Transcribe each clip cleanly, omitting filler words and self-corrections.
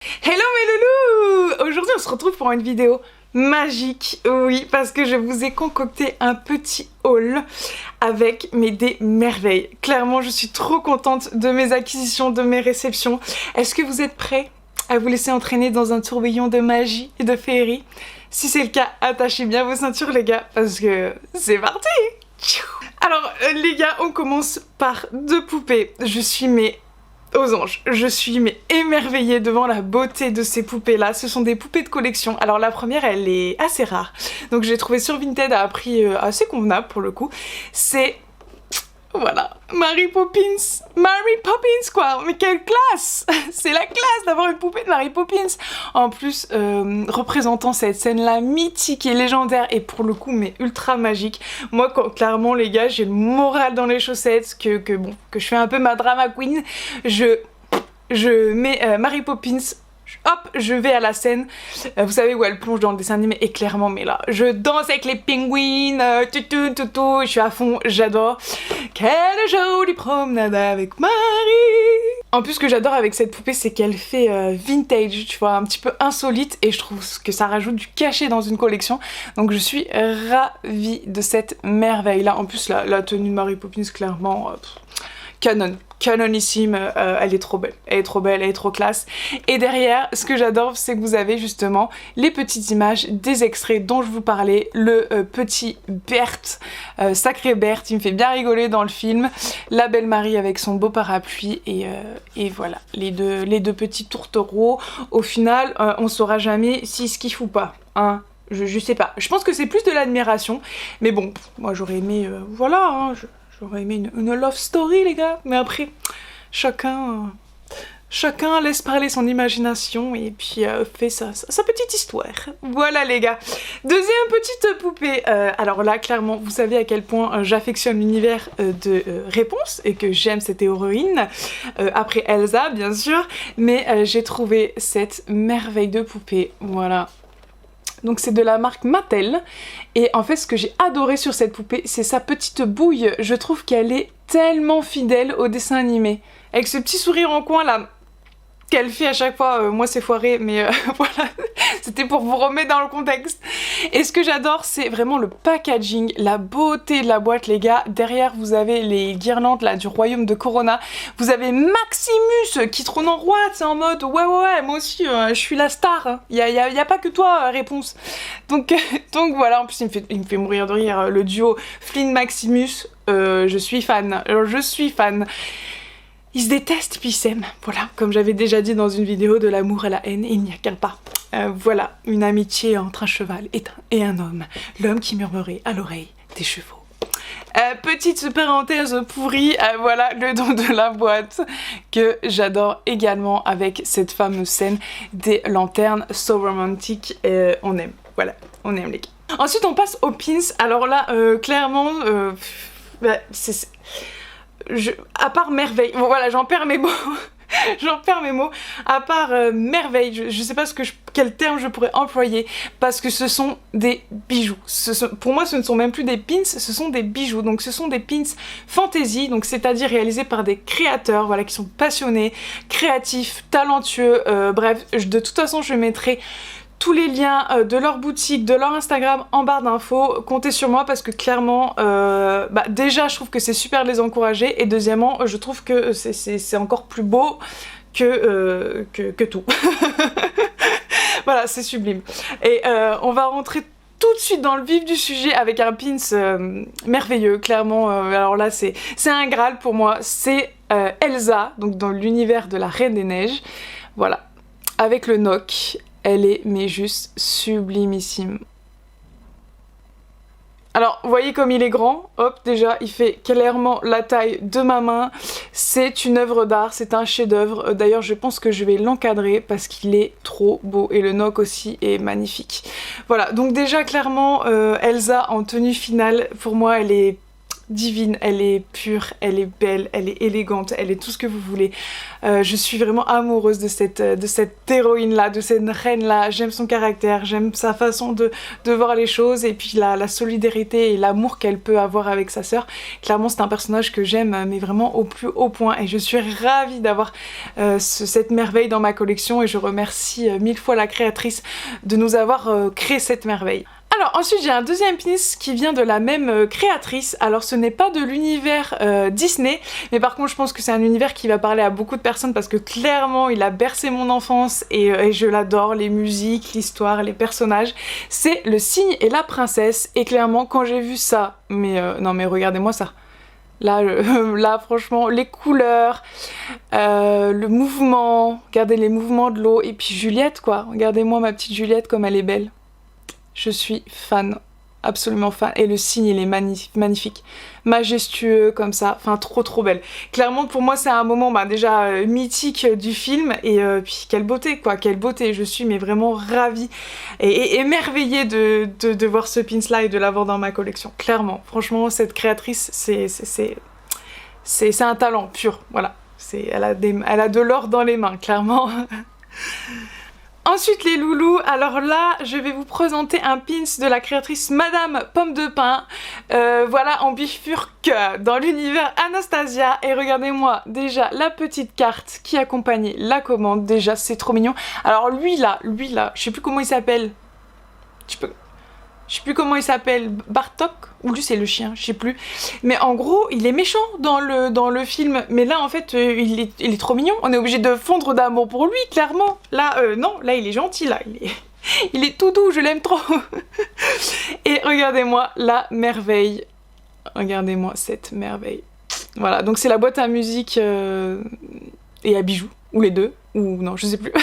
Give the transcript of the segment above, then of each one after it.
Hello mes loulous! Aujourd'hui on se retrouve pour une vidéo magique, oui, parce que je vous ai concocté un petit haul avec des merveilles. Clairement je suis trop contente de mes acquisitions, de mes réceptions. Est-ce que vous êtes prêts à vous laisser entraîner dans un tourbillon de magie et de féerie? Si c'est le cas, attachez bien vos ceintures les gars, parce que c'est parti! Alors les gars, on commence par deux poupées. Je suis aux anges, je suis émerveillée devant la beauté de ces poupées là. Ce sont des poupées de collection. Alors la première elle est assez rare, donc je l'ai trouvée sur Vinted à un prix assez convenable pour le coup. C'est... voilà, Mary Poppins quoi, mais quelle classe! C'est la classe d'avoir une poupée de Mary Poppins. En plus, représentant cette scène-là mythique et légendaire et pour le coup ultra magique. Moi, clairement les gars, j'ai le moral dans les chaussettes, que je fais un peu ma drama queen. Je mets Mary Poppins. Hop, je vais à la scène, vous savez où elle plonge dans le dessin animé, et clairement, mais là, je danse avec les pingouins, je suis à fond, j'adore. Quelle jolie promenade avec Marie! En plus, ce que j'adore avec cette poupée, c'est qu'elle fait vintage, tu vois, un petit peu insolite, et je trouve que ça rajoute du cachet dans une collection, donc je suis ravie de cette merveille-là. En plus, la tenue de Mary Poppins, clairement, canonissime, elle est trop belle, elle est trop classe. Et derrière, ce que j'adore, c'est que vous avez justement les petites images des extraits dont je vous parlais. Le petit Berthe, sacré Berthe, il me fait bien rigoler dans le film. La belle Marie avec son beau parapluie et voilà, les deux petits tourtereaux. Au final, on saura jamais s'ils se kiffent ou pas, hein. Je sais pas, je pense que c'est plus de l'admiration, mais bon, moi j'aurais aimé, voilà, hein, j'aurais aimé une love story les gars, mais après, chacun laisse parler son imagination et puis fait sa petite histoire. Voilà les gars. Deuxième petite poupée. Alors là, clairement, vous savez à quel point j'affectionne l'univers de Réponse et que j'aime cette héroïne. Après Elsa, bien sûr, mais j'ai trouvé cette merveille de poupée. Voilà. Donc c'est de la marque Mattel, et en fait ce que j'ai adoré sur cette poupée, c'est sa petite bouille. Je trouve qu'elle est tellement fidèle au dessin animé. Avec ce petit sourire en coin là, qu'elle fait à chaque fois, moi c'est foiré, mais voilà, c'était pour vous remettre dans le contexte. Et ce que j'adore, c'est vraiment le packaging, la beauté de la boîte les gars. Derrière vous avez les guirlandes là du royaume de Corona, vous avez Maximus qui trône en roi, c'est en mode ouais, moi aussi je suis la star, hein. Y a pas que toi Réponse. Donc voilà, en plus il me fait mourir de rire, le duo Flynn-Maximus, je suis fan, Ils se détestent puis ils s'aiment, voilà, comme j'avais déjà dit dans une vidéo, de l'amour à la haine, il n'y a qu'un pas. Voilà, une amitié entre un cheval et un homme, l'homme qui murmurait à l'oreille des chevaux. Petite parenthèse pourrie, voilà le don de la boîte que j'adore également avec cette fameuse scène des lanternes so romantique, on aime, voilà, on aime les gars. Ensuite on passe aux pins, alors là clairement, à part merveille, bon, voilà, j'en perds mes mots. À part merveille, je sais pas quel terme je pourrais employer, parce que ce sont des bijoux. Pour moi ce ne sont même plus des pins, ce sont des bijoux. Donc ce sont des pins fantasy, donc c'est-à-dire réalisés par des créateurs, voilà, qui sont passionnés, créatifs, talentueux, bref, de toute façon je mettrai tous les liens de leur boutique, de leur Instagram en barre d'infos. Comptez sur moi parce que clairement, déjà je trouve que c'est super de les encourager, et deuxièmement je trouve que c'est encore plus beau que tout. Voilà, c'est sublime. Et on va rentrer tout de suite dans le vif du sujet avec un pins merveilleux, clairement. Alors là c'est un Graal pour moi, c'est Elsa, donc dans l'univers de la Reine des Neiges. Voilà, avec le NOC. Elle est juste sublimissime. Alors, vous voyez comme il est grand, hop, déjà, il fait clairement la taille de ma main. C'est une œuvre d'art, c'est un chef-d'œuvre. D'ailleurs, je pense que je vais l'encadrer parce qu'il est trop beau. Et le NOC aussi est magnifique. Voilà, donc déjà, clairement, Elsa en tenue finale, pour moi, elle est divine, elle est pure, elle est belle, elle est élégante, elle est tout ce que vous voulez. Je suis vraiment amoureuse de cette héroïne là, de cette reine là. J'aime son caractère, j'aime sa façon de voir les choses et puis la solidarité et l'amour qu'elle peut avoir avec sa sœur. Clairement c'est un personnage que j'aime mais vraiment au plus haut point et je suis ravie d'avoir cette merveille dans ma collection et je remercie mille fois la créatrice de nous avoir créé cette merveille. Alors ensuite j'ai un deuxième pins qui vient de la même créatrice. Alors ce n'est pas de l'univers Disney, mais par contre je pense que c'est un univers qui va parler à beaucoup de personnes parce que clairement il a bercé mon enfance et je l'adore, les musiques, l'histoire, les personnages. C'est Le Cygne et la Princesse et clairement quand j'ai vu ça, non mais regardez-moi ça. Là, là, franchement, les couleurs, le mouvement, regardez les mouvements de l'eau, et puis Juliette, quoi. Regardez-moi ma petite Juliette comme elle est belle. Je suis fan, absolument fan. Et le cygne, il est magnifique, majestueux comme ça, enfin trop belle. Clairement, pour moi, c'est un moment déjà mythique du film, et puis quelle beauté, quoi, quelle beauté. Je suis mais vraiment ravie et émerveillée de voir ce pins-là et de l'avoir dans ma collection. Clairement, franchement, cette créatrice, c'est un talent pur, voilà. Elle a de l'or dans les mains, clairement. Ensuite les loulous, alors là je vais vous présenter un pins de la créatrice Madame Pomme de Pin, voilà en bifurque dans l'univers Anastasia et regardez-moi déjà la petite carte qui accompagnait la commande, déjà c'est trop mignon. Alors lui là, je sais plus comment il s'appelle, je sais plus comment il s'appelle, Bartok, ou lui c'est le chien, je sais plus. Mais en gros, il est méchant dans le film. Mais là, en fait, il est trop mignon. On est obligé de fondre d'amour pour lui, clairement. Là, non, là, il est gentil, là. Il est tout doux, je l'aime trop. Et regardez-moi la merveille. Regardez-moi cette merveille. Voilà, donc c'est la boîte à musique et à bijoux, ou les deux, ou non, je sais plus.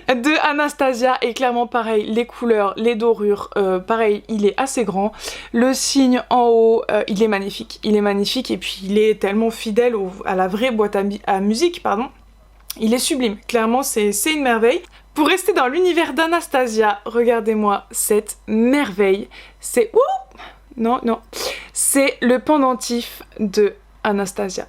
De Anastasia et clairement pareil, les couleurs, les dorures, pareil, il est assez grand. Le cygne en haut, il est magnifique et puis il est tellement fidèle à la vraie boîte à musique, pardon. Il est sublime, clairement c'est une merveille. Pour rester dans l'univers d'Anastasia, regardez-moi cette merveille. C'est... Ouh non, c'est le pendentif de Anastasia.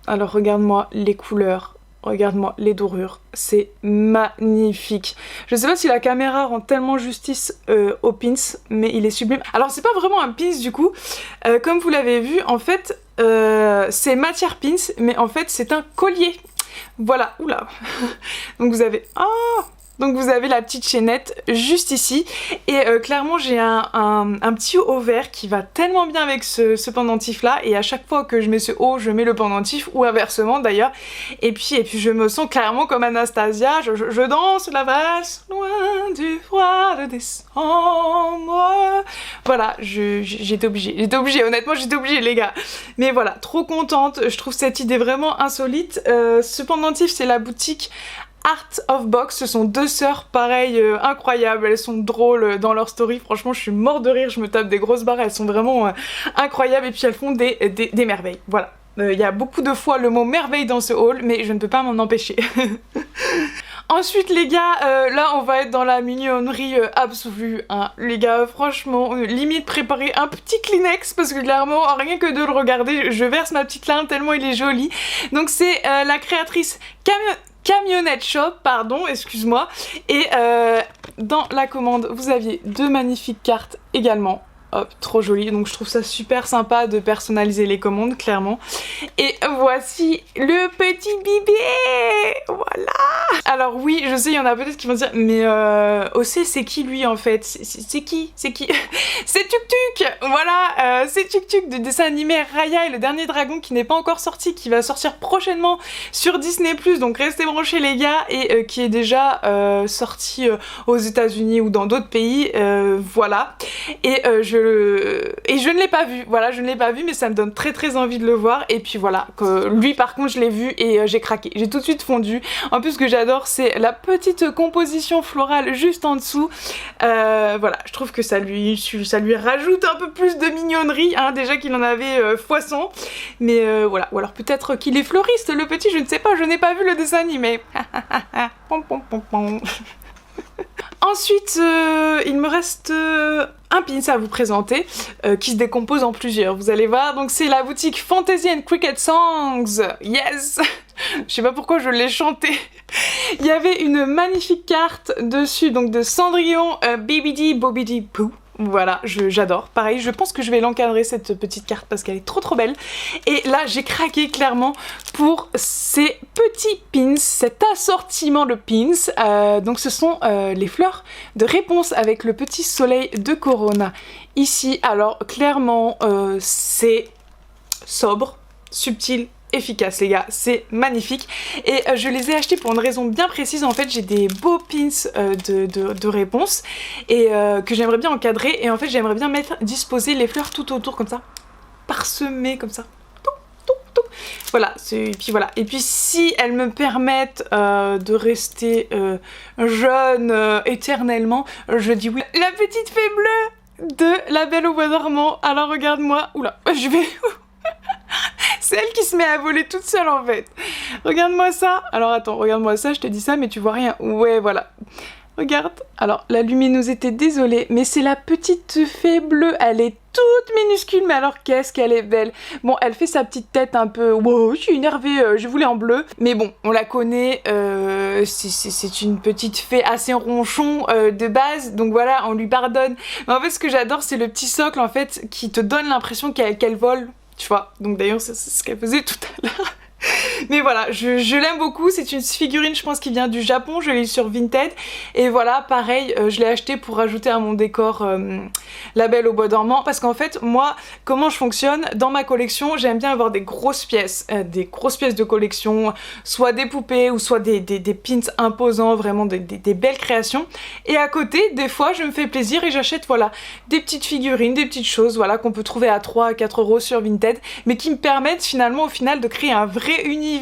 Alors regarde-moi les couleurs. Regarde-moi les dorures, c'est magnifique. Je sais pas si la caméra rend tellement justice au pins, mais il est sublime. Alors c'est pas vraiment un pins du coup, comme vous l'avez vu, en fait c'est matière pins, mais en fait c'est un collier. Voilà, oula. Donc vous avez... Oh donc vous avez la petite chaînette juste ici et clairement j'ai un petit haut vert qui va tellement bien avec ce pendentif là et à chaque fois que je mets ce haut je mets le pendentif ou inversement d'ailleurs et puis je me sens clairement comme Anastasia, je danse la valse loin du froid de décembre. Voilà, j'étais obligée, honnêtement j'étais obligée les gars. Mais voilà, trop contente, je trouve cette idée vraiment insolite. Ce pendentif c'est la boutique Art of Box, ce sont deux sœurs pareil incroyables, elles sont drôles dans leur story, franchement je suis morte de rire, je me tape des grosses barres, elles sont vraiment incroyables et puis elles font des merveilles, voilà. Il y a beaucoup de fois le mot merveille dans ce haul, mais je ne peux pas m'en empêcher. Ensuite les gars, là on va être dans la mignonnerie absolue, hein. Les gars franchement, limite préparer un petit Kleenex parce que clairement rien que de le regarder, je verse ma petite larme tellement il est joli. Donc c'est la créatrice Camionnette Shop, pardon, excuse-moi. Et dans la commande, vous aviez deux magnifiques cartes également. Hop, trop joli. Donc je trouve ça super sympa de personnaliser les commandes, clairement. Et voici le petit bébé. Voilà. Alors oui, je sais, il y en a peut-être qui vont dire, mais OC, c'est qui lui en fait? C'est qui? C'est Tuk Tuk. Voilà, c'est Tuk Tuk du dessin animé Raya et le dernier dragon qui n'est pas encore sorti, qui va sortir prochainement sur Disney+. Donc restez branchés les gars et qui est déjà sorti aux États-Unis ou dans d'autres pays. Voilà. Et je ne l'ai pas vu, voilà, je ne l'ai pas vu, mais ça me donne très envie de le voir. Et puis voilà, lui par contre je l'ai vu et j'ai craqué, j'ai tout de suite fondu. En plus ce que j'adore c'est la petite composition florale juste en dessous. Voilà, je trouve que ça lui rajoute un peu plus de mignonnerie, hein, déjà qu'il en avait fois 100. Mais voilà, ou alors peut-être qu'il est fleuriste le petit, je ne sais pas, je n'ai pas vu le dessin animé. Pom, pom, pom, pom. Ensuite, il me reste un pins à vous présenter qui se décompose en plusieurs, vous allez voir. Donc c'est la boutique Fantasy and Cricket Songs, yes. Je sais pas pourquoi je l'ai chanté. Il y avait une magnifique carte dessus, donc de Cendrillon, Babidi Bobidi Poo. Voilà, j'adore. Pareil, je pense que je vais l'encadrer cette petite carte parce qu'elle est trop belle. Et là, j'ai craqué clairement pour ces petits pins, cet assortiment de pins. Donc ce sont les fleurs de réponse avec le petit soleil de Corona. Ici, alors clairement, c'est sobre, subtil, efficace les gars, c'est magnifique et je les ai achetés pour une raison bien précise. En fait j'ai des beaux pins de réponse et que j'aimerais bien encadrer et en fait j'aimerais bien disposer les fleurs tout autour comme ça, parsemées comme ça. Voilà, et puis voilà. Et puis si elles me permettent de rester jeune éternellement, je dis oui. La petite fée bleue de La Belle au Bois dormant. Alors regarde-moi, oula, je vais... C'est elle qui se met à voler toute seule en fait. Regarde-moi ça. Alors attends, regarde-moi ça, je te dis ça mais tu vois rien. Ouais, voilà. Regarde. Alors la luminosité, désolée, mais c'est la petite fée bleue. Elle est toute minuscule, mais alors qu'est-ce qu'elle est belle. Bon, elle fait sa petite tête un peu... Wow, je suis énervée, je voulais en bleu. Mais bon, on la connaît, c'est une petite fée assez ronchon de base, donc voilà, on lui pardonne. Mais en fait, ce que j'adore, c'est le petit socle en fait qui te donne l'impression qu'elle vole. Tu vois, donc d'ailleurs c'est ce qu'elle faisait tout à l'heure. Mais voilà, je l'aime beaucoup, c'est une figurine je pense qui vient du Japon, je l'ai eu sur Vinted. Et voilà, pareil, je l'ai acheté pour rajouter à mon décor La Belle au Bois dormant. Parce qu'en fait, moi, comment je fonctionne, dans ma collection, j'aime bien avoir des grosses pièces de collection, soit des poupées ou soit des pins imposants, vraiment des belles créations. Et à côté, des fois, je me fais plaisir et j'achète, voilà, des petites figurines, des petites choses, voilà, qu'on peut trouver à 3 à 4 euros sur Vinted, mais qui me permettent finalement, au final, de créer un vrai univers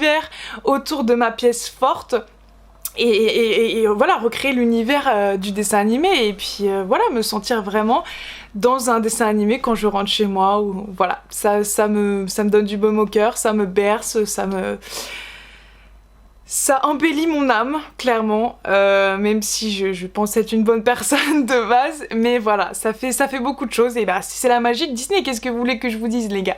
autour de ma pièce forte et voilà, recréer l'univers du dessin animé et puis voilà, me sentir vraiment dans un dessin animé quand je rentre chez moi ou voilà, ça me donne du baume au cœur, ça me berce, ça embellit mon âme, clairement, même si je pense être une bonne personne de base, mais voilà, ça fait beaucoup de choses, et bah c'est la magie de Disney, qu'est-ce que vous voulez que je vous dise les gars.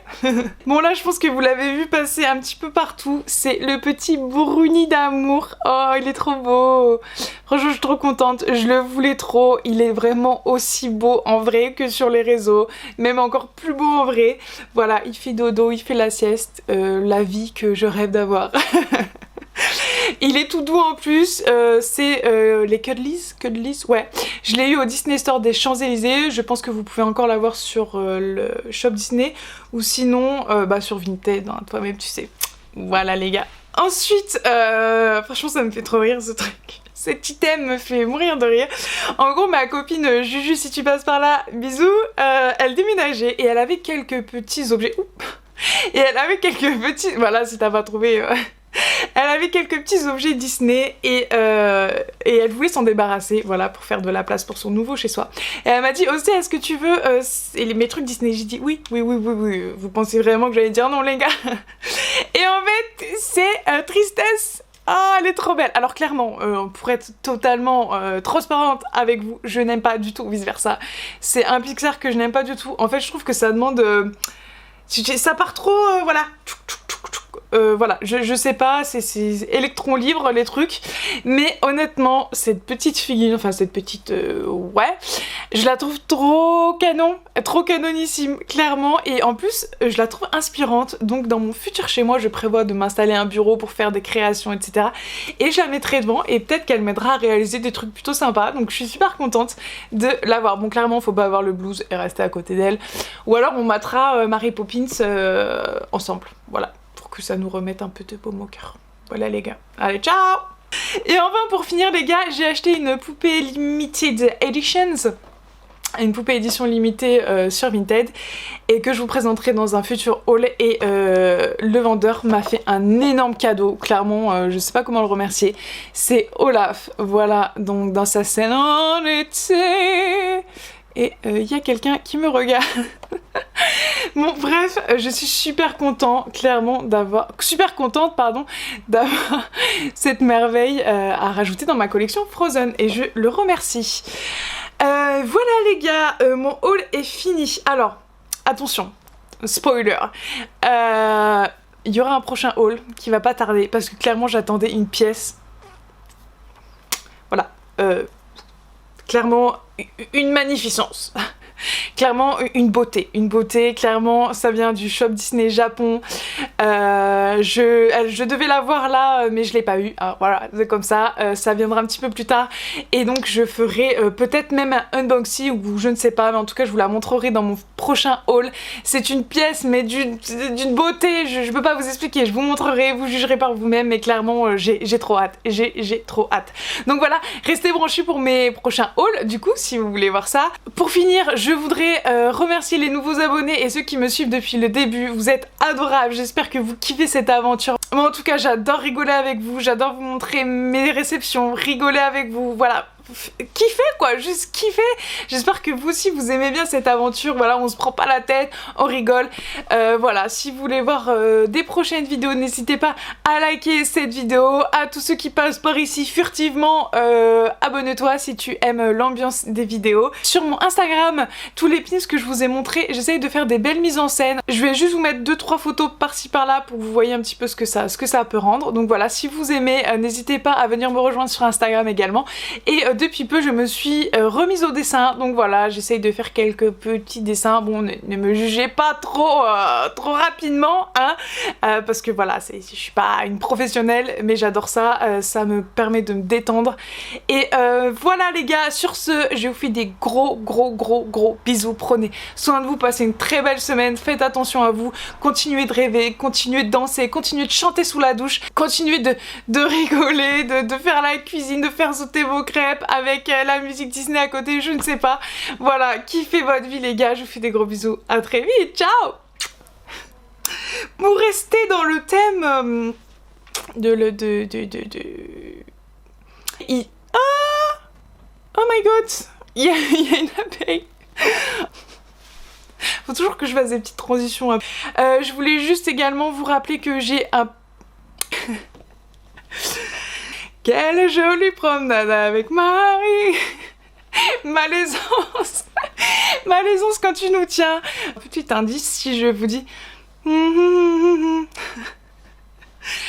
Bon là je pense que vous l'avez vu passer un petit peu partout, c'est le petit Bruni d'amour, oh il est trop beau, franchement je suis trop contente, je le voulais trop, il est vraiment aussi beau en vrai que sur les réseaux, même encore plus beau en vrai, voilà, il fait dodo, il fait la sieste, la vie que je rêve d'avoir. Il est tout doux en plus, c'est les Cuddlies, ouais. Je l'ai eu au Disney Store des Champs-Élysées, je pense que vous pouvez encore l'avoir sur le shop Disney, ou sinon sur Vinted, hein, toi-même tu sais. Voilà les gars. Ensuite, franchement ça me fait trop rire ce truc. Cet item me fait mourir de rire. En gros, ma copine Juju, si tu passes par là, bisous, elle déménageait et elle avait quelques petits objets. Oups. Et elle avait quelques petits... Voilà, si t'as pas trouvé... Elle avait quelques petits objets Disney et elle voulait s'en débarrasser, voilà, pour faire de la place pour son nouveau chez soi. Et elle m'a dit, Osé, est-ce que tu veux mes trucs Disney? J'ai dit oui. Vous pensez vraiment que j'allais dire non les gars? Et en fait, c'est tristesse. Ah, elle est trop belle. Alors clairement, pour être totalement transparente avec vous, je n'aime pas du tout vice versa. C'est un Pixar que je n'aime pas du tout. En fait, je trouve que ça demande... ça part trop, voilà. Voilà, je sais pas, c'est électron libre les trucs, mais honnêtement, cette petite figurine, enfin cette petite, ouais, je la trouve trop canon, trop canonissime, clairement, et en plus, je la trouve inspirante, donc dans mon futur chez moi, je prévois de m'installer un bureau pour faire des créations, etc. Et je la mettrai devant, et peut-être qu'elle m'aidera à réaliser des trucs plutôt sympas, donc je suis super contente de l'avoir. Bon, clairement, faut pas avoir le blues et rester à côté d'elle, ou alors on matera Mary Poppins ensemble, voilà. Que ça nous remette un peu de baume au cœur. Voilà les gars. Allez, ciao! Et enfin pour finir les gars, j'ai acheté une poupée Limited Editions. Une poupée édition limitée sur Vinted et que je vous présenterai dans un futur haul et le vendeur m'a fait un énorme cadeau, clairement je sais pas comment le remercier, c'est Olaf, voilà, donc dans sa scène en été et il y a quelqu'un qui me regarde. Bon bref, je suis super contente d'avoir cette merveille à rajouter dans ma collection Frozen et je le remercie. Voilà les gars, mon haul est fini. Alors, attention, spoiler. Il y aura un prochain haul qui va pas tarder parce que clairement j'attendais une pièce. Voilà. Clairement une magnificence. Clairement une beauté, clairement ça vient du shop Disney Japon. Je devais la voir là mais je l'ai pas eu. Alors, voilà, c'est comme ça, ça viendra un petit peu plus tard et donc je ferai peut-être même un unboxing ou je ne sais pas, mais en tout cas je vous la montrerai dans mon prochain haul. C'est une pièce mais d'une beauté, je peux pas vous expliquer, je vous montrerai, vous jugerez par vous-même, mais clairement j'ai trop hâte, j'ai trop hâte. Donc voilà, restez branchés pour mes prochains hauls du coup si vous voulez voir ça. Pour finir, je voudrais remercier les nouveaux abonnés et ceux qui me suivent depuis le début. Vous êtes adorables, j'espère que vous kiffez cette aventure. Moi en tout cas j'adore rigoler avec vous, j'adore vous montrer mes réceptions, rigoler avec vous, voilà. Kiffer quoi, juste kiffer. J'espère que vous aussi vous aimez bien cette aventure. Voilà, on se prend pas la tête, on rigole. Voilà, si vous voulez voir des prochaines vidéos, n'hésitez pas à liker cette vidéo. À tous ceux qui passent par ici furtivement, abonne-toi si tu aimes l'ambiance des vidéos. Sur mon Instagram, tous les pins que je vous ai montrés, j'essaye de faire des belles mises en scène. Je vais juste vous mettre 2-3 photos par-ci par-là pour que vous voyez un petit peu ce que ça peut rendre. Donc voilà, si vous aimez, n'hésitez pas à venir me rejoindre sur Instagram également. Et depuis peu je me suis remise au dessin, donc voilà, j'essaye de faire quelques petits dessins. Bon, ne me jugez pas trop rapidement hein, parce que voilà, je suis pas une professionnelle mais j'adore ça, ça me permet de me détendre. Et voilà les gars, sur ce je vous fais des gros bisous, prenez soin de vous, passez une très belle semaine, faites attention à vous, continuez de rêver, continuez de danser, continuez de chanter sous la douche, continuez de rigoler, de faire la cuisine, de faire sauter vos crêpes avec la musique Disney à côté, je ne sais pas. Voilà, kiffez votre vie les gars, je vous fais des gros bisous, à très vite, ciao. Pour rester dans le thème Oh my god, il y a une abeille. Faut toujours que je fasse des petites transitions. Je voulais juste également vous rappeler que j'ai un... Quelle jolie promenade avec Marie. Malaisance. Malaisance quand tu nous tiens. Un petit indice si je vous dis...